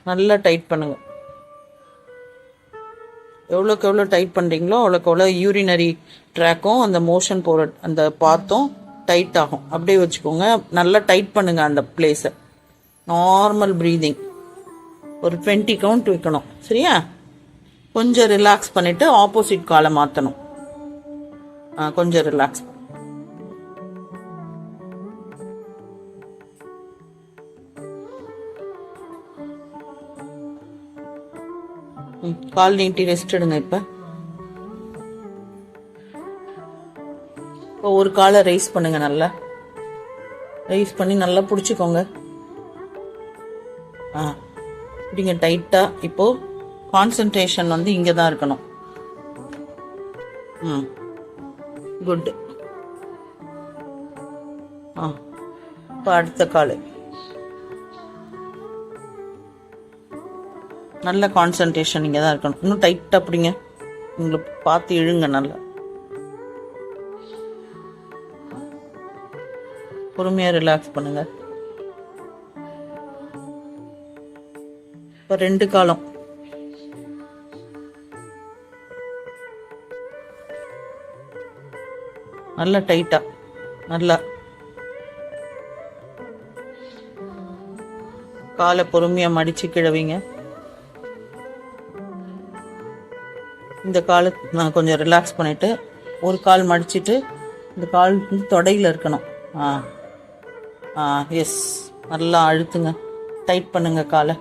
நல்லா டைட் பண்ணுங்க. எவ்வளோக்கு எவ்வளோ டைட் பண்ணுறீங்களோ அவ்வளோக்கு எவ்வளோ யூரினரி ட்ராக்கும் அந்த மோஷன் போகிற அந்த பாத்தும் டைட் ஆகும். அப்படியே வச்சுக்கோங்க. நல்லா டைட் பண்ணுங்க அந்த பிளேஸை. நார்மல் ப்ரீதிங் ஒரு 20 கவுண்ட் வைக்கணும். சரியா? கொஞ்சம் ரிலாக்ஸ் பண்ணிவிட்டு ஆப்போசிட் காலை மாற்றணும். கொஞ்சம் ரிலாக்ஸ். கால் நீட்டி ரெஸ்ட் எடுங்க. இப்போ ஒரு காலை ரைஸ் பண்ணுங்க. நல்லா ரைஸ் பண்ணி நல்லா பிடிச்சிக்கோங்க. பிடிங்க டைட்டா. இப்போ கான்சன்ட்ரேஷன் வந்து இங்கே தான் இருக்கணும். குட். இப்போ அடுத்த கால். நல்ல கான்சன்ட்ரேஷன் இங்கே தான் இருக்கணும். இன்னும் டைட்டாக பிடிங்க. உங்களுக்கு பார்த்து இழுங்க. நல்லா பொறுமையாக ரிலாக்ஸ் பண்ணுங்க. இப்போ 2 காலம். நல்லா டைட்டா. நல்லா காலை பொறுமையாக மடிச்சு கிழவிங்க. இந்த காலை நான் கொஞ்சம் ரிலாக்ஸ் பண்ணிவிட்டு ஒரு கால் மடிச்சிட்டு இந்த கால் வந்து தொடையில் இருக்கணும். எஸ். நல்லா அழுத்துங்க. டைட் பண்ணுங்க காலை.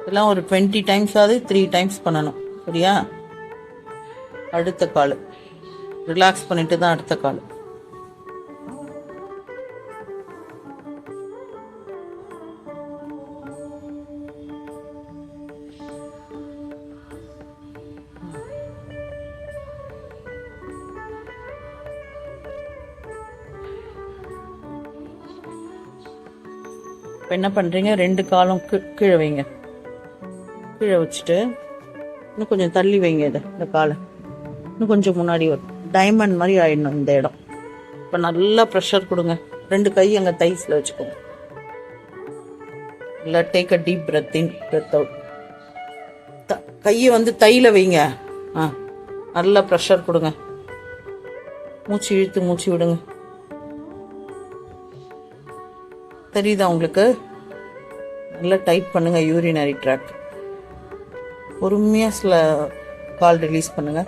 இதெல்லாம் ஒரு 20 டைம்ஸாவது 3 டைம்ஸ் பண்ணணும். சரியா? அடுத்த கால் ரிலாக்ஸ் பண்ணிட்டு தான் அடுத்த கால். இப்போ என்ன பண்ணுறீங்க? 2 காலும் கீழே வைங்க. கீழே வச்சுட்டு இன்னும் கொஞ்சம் தள்ளி வைங்க. இந்த காலை இன்னும் கொஞ்சம் முன்னாடி வரும். டைமண்ட் மாதிரி ஆயிடணும் இந்த இடம். இப்போ நல்லா ப்ரெஷர் கொடுங்க. 2 கை அங்கே தைஸில் வச்சுக்கோங்க. நல்லா take a deep breath in, breath out. கையை வந்து தையில வைங்க. நல்லா ப்ரெஷர் கொடுங்க. மூச்சு இழுத்து மூச்சு விடுங்க. தெரியுதா உங்களுக்கு? நல்லா டைட் பண்ணுங்க யூரினரி ட்ராக். பொறுமையாக கால் ரிலீஸ் பண்ணுங்க.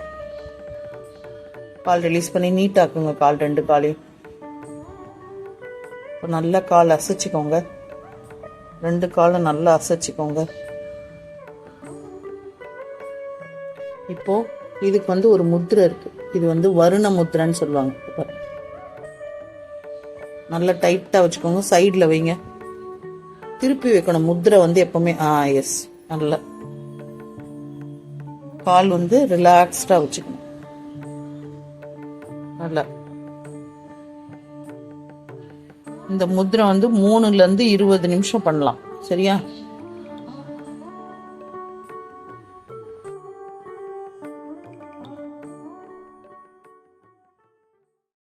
கால் ரிலீஸ் பண்ணி நீட்டாக்குங்க கால். 2 காலையும் இப்போ நல்லா கால் அசைச்சிக்கோங்க. 2 காலும் நல்லா அசைச்சிக்கோங்க. இப்போ இதுக்கு வந்து ஒரு முத்திரை இருக்கு. இது வந்து வருண முத்திரைன்னு சொல்லுவாங்க. நல்லா டைட்டாக வச்சுக்கோங்க. சைடில் வைங்க. திருப்பி வைக்கணும். முத்திரை வந்து எப்பவுமே எஸ். நல்லா கால் வந்து ரிலாக்ஸ்டாக வச்சுக்கணும். நல்லா இந்த முத்திரை வந்து 3 to 20 நிமிஷம் பண்ணலாம். சரியா?